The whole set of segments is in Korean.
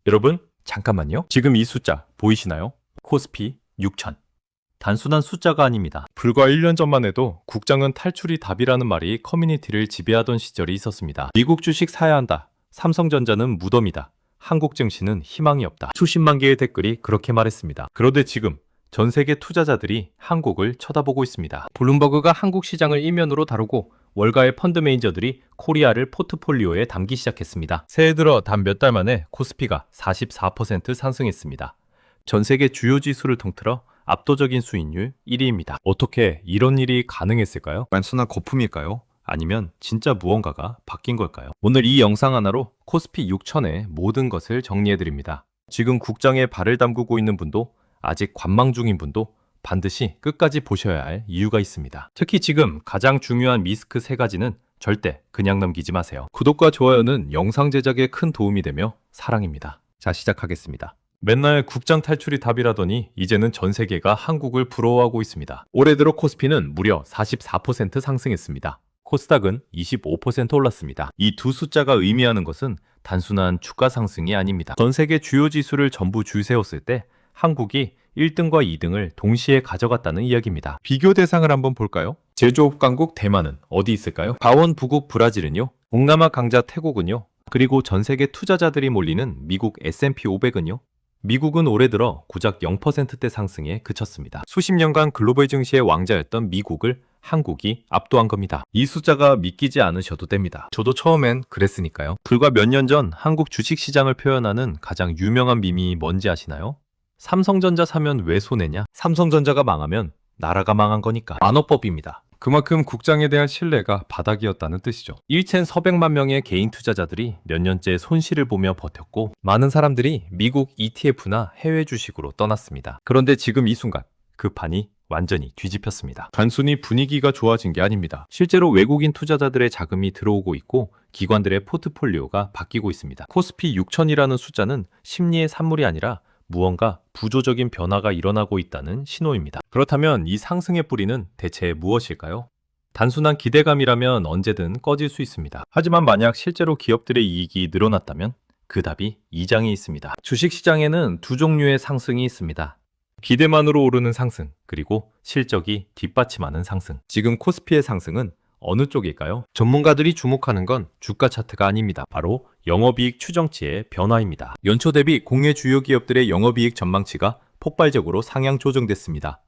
여러분, 잠깐만요. 지금 이 숫자 보이시나요? 코스피 6000. 단순한 숫자가 아닙니다. 불과 1년 전만 해도 국장은 탈출이 답이라는 말이 커뮤니티를 지배하던 시절이 있었습니다. 미국 주식 사야 한다. 삼성전자는 무덤이다. 한국 증시는 희망이 없다. 수십만 개의 댓글이 그렇게 말했습니다. 그런데 지금 전 세계 투자자들이 한국을 쳐다보고 있습니다. 블룸버그가 한국 시장을 일면으로 다루고 월가의 펀드 매니저들이 코리아를 포트폴리오에 담기 시작했습니다. 새해 들어 단 몇 달 만에 코스피가 44% 상승했습니다. 전 세계 주요 지수를 통틀어 압도적인 수익률 1위입니다. 어떻게 이런 일이 가능했을까요? 단순한 거품일까요? 아니면 진짜 무언가가 바뀐 걸까요? 오늘 이 영상 하나로 코스피 6000의 모든 것을 정리해드립니다. 지금 국장에 발을 담그고 있는 분도 아직 관망 중인 분도 반드시 끝까지 보셔야 할 이유가 있습니다. 특히 지금 가장 중요한 리스크 3가지는 절대 그냥 넘기지 마세요. 구독과 좋아요는 영상 제작에 큰 도움이 되며 사랑입니다. 자, 시작하겠습니다. 맨날 국장 탈출이 답이라더니 이제는 전 세계가 한국을 부러워하고 있습니다. 올해 들어 코스피는 무려 44% 상승했습니다. 코스닥은 25% 올랐습니다. 이 두 숫자가 의미하는 것은 단순한 주가 상승이 아닙니다. 전 세계 주요 지수를 전부 줄 세웠을 때 한국이 1등과 2등을 동시에 가져갔다는 이야기입니다. 비교 대상을 한번 볼까요? 제조업 강국 대만은 어디 있을까요? 바원 부국 브라질은요? 동남아 강자 태국은요? 그리고 전 세계 투자자들이 몰리는 미국 S&P 500은요? 미국은 올해 들어 고작 0%대 상승에 그쳤습니다. 수십 년간 글로벌 증시의 왕자였던 미국을 한국이 압도한 겁니다. 이 숫자가 믿기지 않으셔도 됩니다. 저도 처음엔 그랬으니까요. 불과 몇 년 전 한국 주식시장을 표현하는 가장 유명한 밈이 뭔지 아시나요? 삼성전자 사면 왜 손해냐? 삼성전자가 망하면 나라가 망한 거니까. 만호법입니다. 그만큼 국장에 대한 신뢰가 바닥이었다는 뜻이죠. 1,400만 명의 개인 투자자들이 몇 년째 손실을 보며 버텼고 많은 사람들이 미국 ETF나 해외 주식으로 떠났습니다. 그런데 지금 이 순간 그 판이 완전히 뒤집혔습니다. 단순히 분위기가 좋아진 게 아닙니다. 실제로 외국인 투자자들의 자금이 들어오고 있고 기관들의 포트폴리오가 바뀌고 있습니다. 코스피 6000이라는 숫자는 심리의 산물이 아니라 무언가 구조적인 변화가 일어나고 있다는 신호입니다. 그렇다면 이 상승의 뿌리는 대체 무엇일까요? 단순한 기대감이라면 언제든 꺼질 수 있습니다. 하지만 만약 실제로 기업들의 이익이 늘어났다면 그 답이 이 장에 있습니다. 주식시장에는 두 종류의 상승이 있습니다. 기대만으로 오르는 상승, 그리고 실적이 뒷받침하는 상승. 지금 코스피의 상승은 어느 쪽일까요? 전문가들이 주목하는 건 주가 차트가 아닙니다. 바로 영업이익 추정치의 변화입니다. 연초 대비 국내 주요 기업들의 영업이익 전망치가 폭발적으로 상향 조정됐습니다.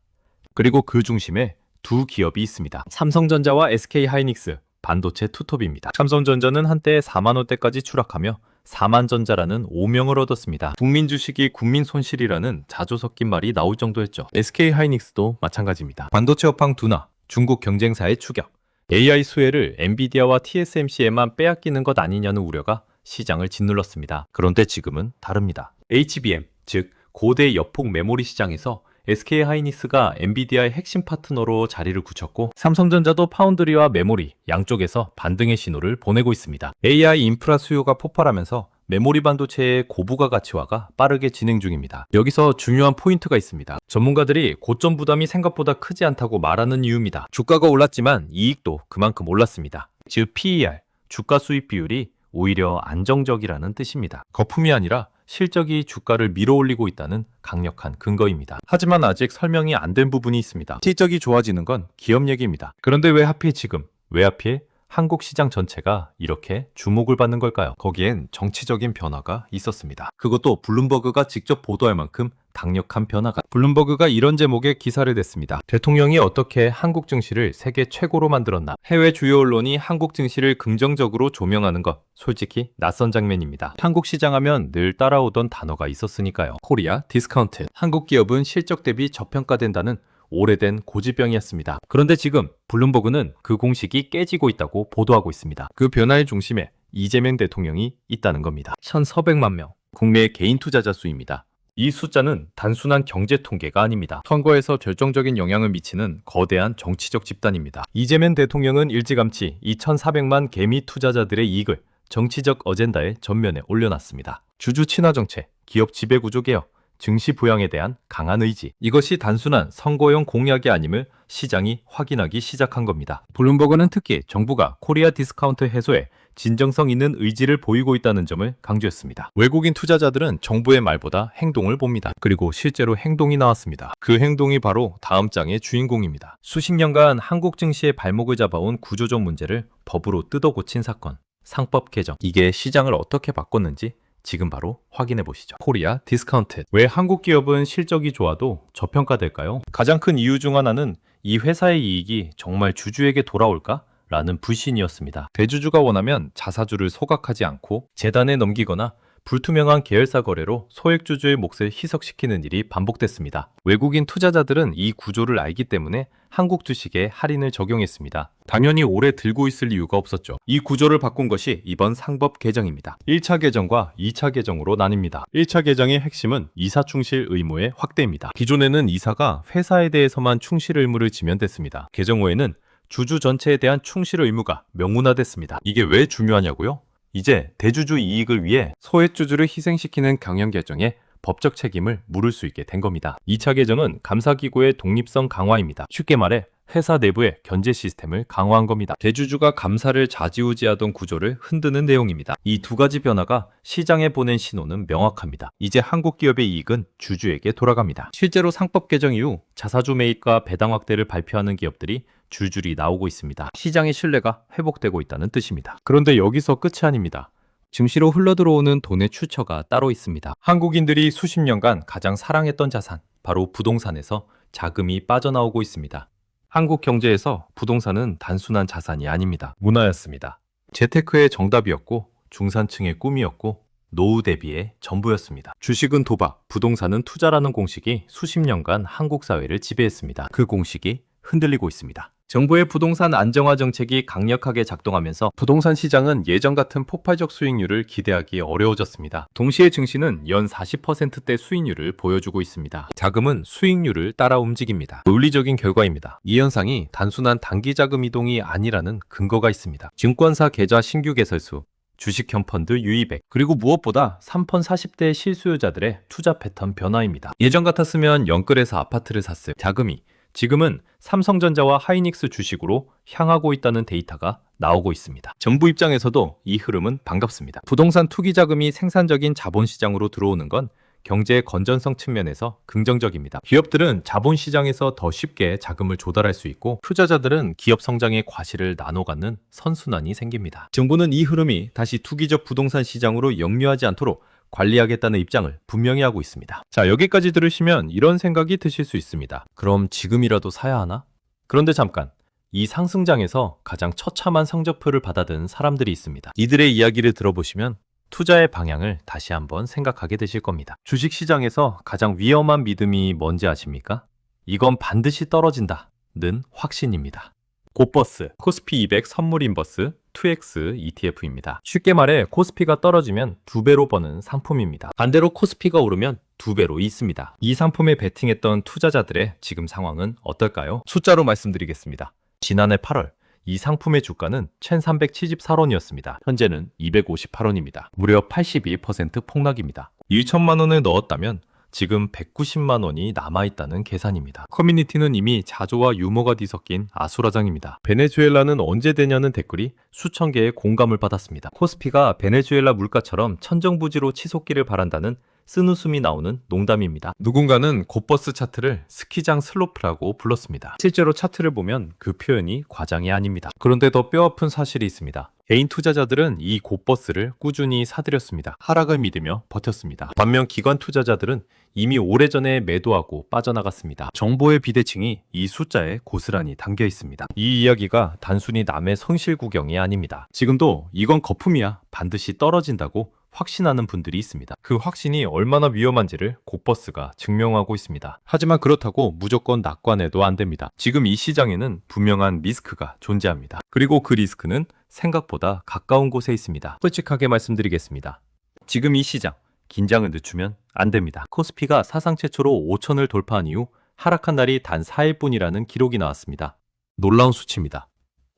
그리고 그 중심에 두 기업이 있습니다. 삼성전자와 SK하이닉스, 반도체 투톱입니다. 삼성전자는 한때 4만 원대까지 추락하며 4만전자라는 오명을 얻었습니다. 국민 주식이 국민 손실이라는 자주 섞인 말이 나올 정도였죠. SK하이닉스도 마찬가지입니다. 반도체 업황 둔화, 중국 경쟁사의 추격, AI 수혜를 엔비디아와 TSMC에만 빼앗기는 것 아니냐는 우려가 시장을 짓눌렀습니다. 그런데 지금은 다릅니다. HBM, 즉 고대 여폭 메모리 시장에서 SK하이닉스가 엔비디아의 핵심 파트너로 자리를 굳혔고 삼성전자도 파운드리와 메모리 양쪽에서 반등의 신호를 보내고 있습니다. AI 인프라 수요가 폭발하면서 메모리 반도체의 고부가 가치화가 빠르게 진행 중입니다. 여기서 중요한 포인트가 있습니다. 전문가들이 고점 부담이 생각보다 크지 않다고 말하는 이유입니다. 주가가 올랐지만 이익도 그만큼 올랐습니다. 즉 PER, 주가 수익 비율이 오히려 안정적이라는 뜻입니다. 거품이 아니라 실적이 주가를 밀어올리고 있다는 강력한 근거입니다. 하지만 아직 설명이 안 된 부분이 있습니다. 실적이 좋아지는 건 기업 얘기입니다. 그런데 왜 하필 지금, 왜 하필 한국 시장 전체가 이렇게 주목을 받는 걸까요? 거기엔 정치적인 변화가 있었습니다. 그것도 블룸버그가 직접 보도할 만큼 강력한 변화가. 블룸버그가 이런 제목의 기사를 냈습니다. 대통령이 어떻게 한국 증시를 세계 최고로 만들었나? 해외 주요 언론이 한국 증시를 긍정적으로 조명하는 것, 솔직히 낯선 장면입니다. 한국 시장 하면 늘 따라오던 단어가 있었으니까요. 코리아 디스카운트. 한국 기업은 실적 대비 저평가된다는 오래된 고질병이었습니다. 그런데 지금 블룸버그는 그 공식이 깨지고 있다고 보도하고 있습니다. 그 변화의 중심에 이재명 대통령이 있다는 겁니다. 1,400만 명, 국내 개인 투자자 수입니다. 이 숫자는 단순한 경제 통계가 아닙니다. 선거에서 결정적인 영향을 미치는 거대한 정치적 집단입니다. 이재명 대통령은 일찌감치 2,400만 개미 투자자들의 이익을 정치적 어젠다의 전면에 올려놨습니다. 주주 친화 정책, 기업 지배구조 개혁, 증시 부양에 대한 강한 의지. 이것이 단순한 선거용 공약이 아님을 시장이 확인하기 시작한 겁니다. 블룸버그는 특히 정부가 코리아 디스카운트 해소에 진정성 있는 의지를 보이고 있다는 점을 강조했습니다. 외국인 투자자들은 정부의 말보다 행동을 봅니다. 그리고 실제로 행동이 나왔습니다. 그 행동이 바로 다음 장의 주인공입니다. 수십 년간 한국 증시의 발목을 잡아온 구조적 문제를 법으로 뜯어 고친 사건, 상법 개정. 이게 시장을 어떻게 바꿨는지 지금 바로 확인해 보시죠. 코리아 디스카운트. 왜 한국 기업은 실적이 좋아도 저평가될까요? 가장 큰 이유 중 하나는 이 회사의 이익이 정말 주주에게 돌아올까? 라는 불신이었습니다. 대주주가 원하면 자사주를 소각하지 않고 재단에 넘기거나 불투명한 계열사 거래로 소액주주의 몫을 희석시키는 일이 반복됐습니다. 외국인 투자자들은 이 구조를 알기 때문에 한국 주식에 할인을 적용했습니다. 당연히 오래 들고 있을 이유가 없었죠. 이 구조를 바꾼 것이 이번 상법 개정입니다. 1차 개정과 2차 개정으로 나뉩니다. 1차 개정의 핵심은 이사 충실 의무의 확대입니다. 기존에는 이사가 회사에 대해서만 충실 의무를 지면 됐습니다. 개정 후에는 주주 전체에 대한 충실 의무가 명문화됐습니다. 이게 왜 중요하냐고요? 이제 대주주 이익을 위해 소액주주를 희생시키는 경영 결정에 법적 책임을 물을 수 있게 된 겁니다. 2차 개정은 감사기구의 독립성 강화입니다. 쉽게 말해 회사 내부의 견제 시스템을 강화한 겁니다. 대주주가 감사를 좌지우지하던 구조를 흔드는 내용입니다. 이 두 가지 변화가 시장에 보낸 신호는 명확합니다. 이제 한국 기업의 이익은 주주에게 돌아갑니다. 실제로 상법 개정 이후 자사주 매입과 배당 확대를 발표하는 기업들이 줄줄이 나오고 있습니다. 시장의 신뢰가 회복되고 있다는 뜻입니다. 그런데 여기서 끝이 아닙니다. 증시로 흘러들어오는 돈의 출처가 따로 있습니다. 한국인들이 수십 년간 가장 사랑했던 자산, 바로 부동산에서 자금이 빠져나오고 있습니다. 한국 경제에서 부동산은 단순한 자산이 아닙니다. 문화였습니다. 재테크의 정답이었고 중산층의 꿈이었고 노후 대비의 전부였습니다. 주식은 도박, 부동산은 투자라는 공식이 수십 년간 한국 사회를 지배했습니다. 그 공식이 흔들리고 있습니다. 정부의 부동산 안정화 정책이 강력하게 작동하면서 부동산 시장은 예전 같은 폭발적 수익률을 기대하기 어려워졌습니다. 동시에 증시는 연 40%대 수익률을 보여주고 있습니다. 자금은 수익률을 따라 움직입니다. 논리적인 결과입니다. 이 현상이 단순한 단기 자금 이동이 아니라는 근거가 있습니다. 증권사 계좌 신규 개설수, 주식형 펀드 유입액, 그리고 무엇보다 3펀 40대 실수요자들의 투자 패턴 변화입니다. 예전 같았으면 영끌에서 아파트를 샀을 자금이 지금은 삼성전자와 하이닉스 주식으로 향하고 있다는 데이터가 나오고 있습니다. 정부 입장에서도 이 흐름은 반갑습니다. 부동산 투기 자금이 생산적인 자본시장으로 들어오는 건 경제의 건전성 측면에서 긍정적입니다. 기업들은 자본시장에서 더 쉽게 자금을 조달할 수 있고 투자자들은 기업 성장의 과실을 나눠 갖는 선순환이 생깁니다. 정부는 이 흐름이 다시 투기적 부동산 시장으로 역류하지 않도록 관리하겠다는 입장을 분명히 하고 있습니다. 자, 여기까지 들으시면 이런 생각이 드실 수 있습니다. 그럼 지금이라도 사야 하나? 그런데 잠깐, 이 상승장에서 가장 처참한 성적표를 받아든 사람들이 있습니다. 이들의 이야기를 들어보시면 투자의 방향을 다시 한번 생각하게 되실 겁니다. 주식시장에서 가장 위험한 믿음이 뭔지 아십니까? 이건 반드시 떨어진다는 확신입니다. 고버스, 코스피 200 선물 인버스 2X ETF입니다. 쉽게 말해 코스피가 떨어지면 2배로 버는 상품입니다. 반대로 코스피가 오르면 2배로 있습니다. 이 상품에 베팅했던 투자자들의 지금 상황은 어떨까요? 숫자로 말씀드리겠습니다. 지난해 8월 이 상품의 주가는 1374원이었습니다. 현재는 258원입니다. 무려 82% 폭락입니다. 1천만 원을 넣었다면 지금 190만 원이 남아있다는 계산입니다. 커뮤니티는 이미 자조와 유머가 뒤섞인 아수라장입니다. 베네수엘라는 언제 되냐는 댓글이 수천 개의 공감을 받았습니다. 코스피가 베네수엘라 물가처럼 천정부지로 치솟기를 바란다는 쓴웃음이 나오는 농담입니다. 누군가는 곧버스 차트를 스키장 슬로프라고 불렀습니다. 실제로 차트를 보면 그 표현이 과장이 아닙니다. 그런데 더 뼈아픈 사실이 있습니다. 개인 투자자들은 이 곧버스를 꾸준히 사들였습니다. 하락을 믿으며 버텼습니다. 반면 기관 투자자들은 이미 오래전에 매도하고 빠져나갔습니다. 정보의 비대칭이 이 숫자에 고스란히 담겨 있습니다. 이 이야기가 단순히 남의 성실 구경이 아닙니다. 지금도 이건 거품이야, 반드시 떨어진다고 확신하는 분들이 있습니다. 그 확신이 얼마나 위험한지를 곧버스가 증명하고 있습니다. 하지만 그렇다고 무조건 낙관해도 안 됩니다. 지금 이 시장에는 분명한 리스크가 존재합니다. 그리고 그 리스크는 생각보다 가까운 곳에 있습니다. 솔직하게 말씀드리겠습니다. 지금 이 시장, 긴장을 늦추면 안 됩니다. 코스피가 사상 최초로 5천을 돌파한 이후 하락한 날이 단 4일뿐이라는 기록이 나왔습니다. 놀라운 수치입니다.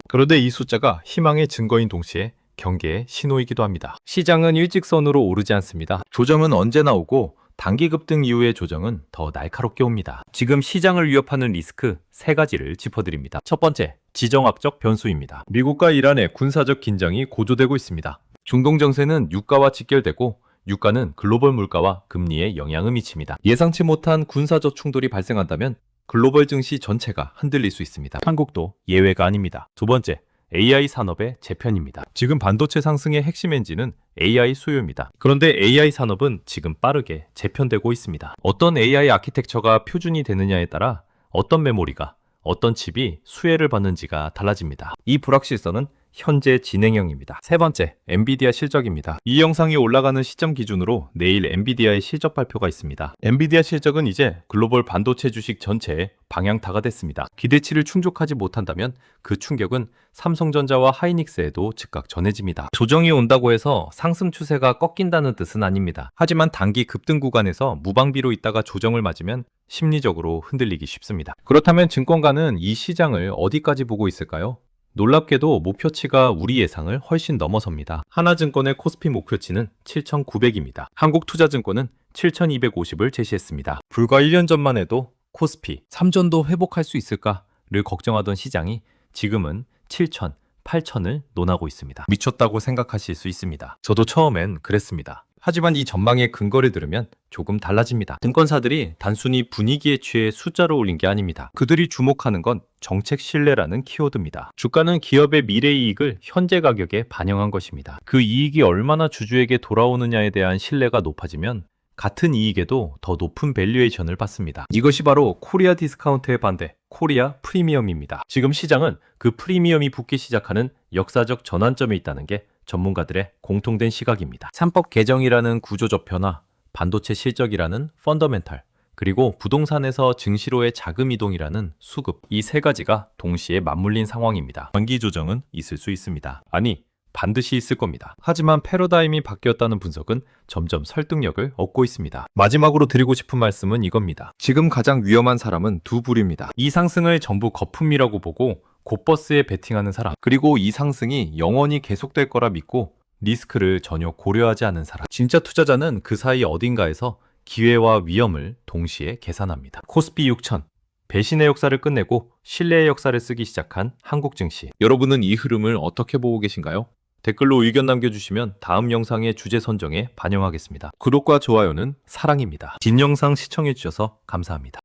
그런데 이 숫자가 희망의 증거인 동시에 경계의 신호이기도 합니다. 시장은 일직선으로 오르지 않습니다. 조정은 언제나 오고 단기 급등 이후의 조정은 더 날카롭게 옵니다. 지금 시장을 위협하는 리스크 3가지를 짚어드립니다. 첫 번째, 지정학적 변수입니다. 미국과 이란의 군사적 긴장이 고조되고 있습니다. 중동 정세는 유가와 직결되고 유가는 글로벌 물가와 금리에 영향을 미칩니다. 예상치 못한 군사적 충돌이 발생한다면 글로벌 증시 전체가 흔들릴 수 있습니다. 한국도 예외가 아닙니다. 두 번째, AI 산업의 재편입니다. 지금 반도체 상승의 핵심 엔진은 AI 수요입니다. 그런데 AI 산업은 지금 빠르게 재편되고 있습니다. 어떤 AI 아키텍처가 표준이 되느냐에 따라 어떤 메모리가, 어떤 칩이 수혜를 받는지가 달라집니다. 이 불확실성은 현재 진행형입니다. 세 번째, 엔비디아 실적입니다. 이 영상이 올라가는 시점 기준으로 내일 엔비디아의 실적 발표가 있습니다. 엔비디아 실적은 이제 글로벌 반도체 주식 전체의 방향타가 됐습니다. 기대치를 충족하지 못한다면 그 충격은 삼성전자와 하이닉스에도 즉각 전해집니다. 조정이 온다고 해서 상승 추세가 꺾인다는 뜻은 아닙니다. 하지만 단기 급등 구간에서 무방비로 있다가 조정을 맞으면 심리적으로 흔들리기 쉽습니다. 그렇다면 증권가는 이 시장을 어디까지 보고 있을까요? 놀랍게도 목표치가 우리 예상을 훨씬 넘어섭니다. 하나증권의 코스피 목표치는 7,900입니다. 한국투자증권은 7,250을 제시했습니다. 불과 1년 전만 해도 코스피 3전도 회복할 수 있을까를 걱정하던 시장이 지금은 7,000, 8,000을 논하고 있습니다. 미쳤다고 생각하실 수 있습니다. 저도 처음엔 그랬습니다. 하지만 이 전망의 근거를 들으면 조금 달라집니다. 증권사들이 단순히 분위기에 취해 숫자로 올린 게 아닙니다. 그들이 주목하는 건 정책 신뢰라는 키워드입니다. 주가는 기업의 미래 이익을 현재 가격에 반영한 것입니다. 그 이익이 얼마나 주주에게 돌아오느냐에 대한 신뢰가 높아지면 같은 이익에도 더 높은 밸류에이션을 받습니다. 이것이 바로 코리아 디스카운트의 반대, 코리아 프리미엄입니다. 지금 시장은 그 프리미엄이 붙기 시작하는 역사적 전환점에 있다는 게 전문가들의 공통된 시각입니다. 3법 개정이라는 구조적 변화, 반도체 실적이라는 펀더멘탈, 그리고 부동산에서 증시로의 자금 이동이라는 수급, 이 3가지가 동시에 맞물린 상황입니다. 단기 조정은 있을 수 있습니다. 아니, 반드시 있을 겁니다. 하지만 패러다임이 바뀌었다는 분석은 점점 설득력을 얻고 있습니다. 마지막으로 드리고 싶은 말씀은 이겁니다. 지금 가장 위험한 사람은 두 부류입니다. 이 상승을 전부 거품이라고 보고 곧버스에 베팅하는 사람, 그리고 이 상승이 영원히 계속될 거라 믿고 리스크를 전혀 고려하지 않은 사람. 진짜 투자자는 그 사이 어딘가에서 기회와 위험을 동시에 계산합니다. 코스피 6000, 배신의 역사를 끝내고 신뢰의 역사를 쓰기 시작한 한국 증시. 여러분은 이 흐름을 어떻게 보고 계신가요? 댓글로 의견 남겨주시면 다음 영상의 주제 선정에 반영하겠습니다. 구독과 좋아요는 사랑입니다. 진 영상 시청해주셔서 감사합니다.